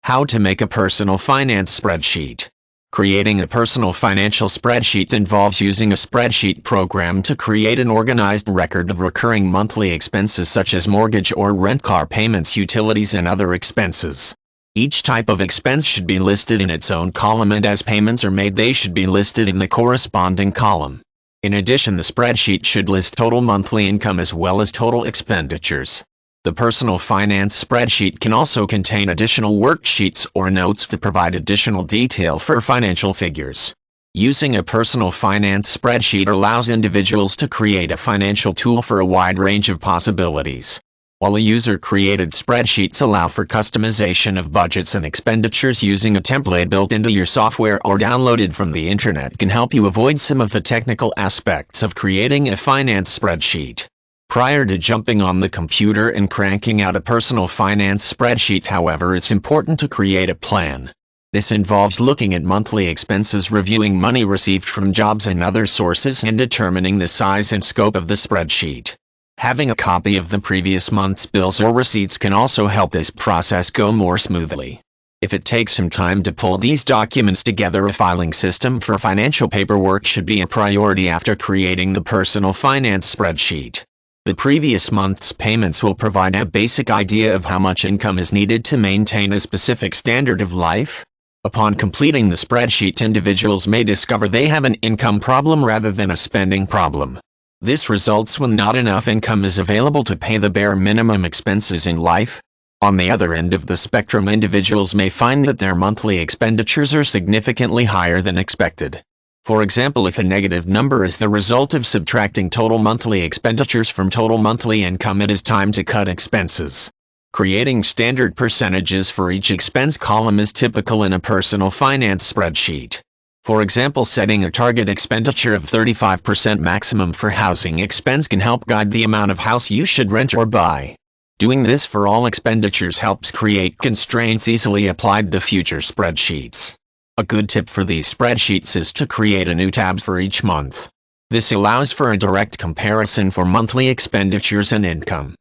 How to make a personal finance spreadsheet. Creating a personal financial spreadsheet involves using a spreadsheet program to create an organized record of recurring monthly expenses such as mortgage or rent, car payments, utilities, and other expenses. Each type of expense should be listed in its own column, and as payments are made, they should be listed in the corresponding column. In addition, the spreadsheet should list total monthly income as well as total expenditures. The personal finance spreadsheet can also contain additional worksheets or notes to provide additional detail for financial figures. Using a personal finance spreadsheet allows individuals to create a financial tool for a wide range of possibilities. While a user-created spreadsheets allow for customization of budgets and expenditures, using a template built into your software or downloaded from the internet can help you avoid some of the technical aspects of creating a finance spreadsheet. Prior to jumping on the computer and cranking out a personal finance spreadsheet, however, it's important to create a plan. This involves looking at monthly expenses, reviewing money received from jobs and other sources, and determining the size and scope of the spreadsheet. Having a copy of the previous month's bills or receipts can also help this process go more smoothly. If it takes some time to pull these documents together, a filing system for financial paperwork should be a priority after creating the personal finance spreadsheet. The previous month's payments will provide a basic idea of how much income is needed to maintain a specific standard of life. Upon completing the spreadsheet, individuals may discover they have an income problem rather than a spending problem. This results when not enough income is available to pay the bare minimum expenses in life. On the other end of the spectrum, individuals may find that their monthly expenditures are significantly higher than expected. For example, if a negative number is the result of subtracting total monthly expenditures from total monthly income, it is time to cut expenses. Creating standard percentages for each expense column is typical in a personal finance spreadsheet. For example, setting a target expenditure of 35% maximum for housing expense can help guide the amount of house you should rent or buy. Doing this for all expenditures helps create constraints easily applied to future spreadsheets. A good tip for these spreadsheets is to create a new tab for each month. This allows for a direct comparison for monthly expenditures and income.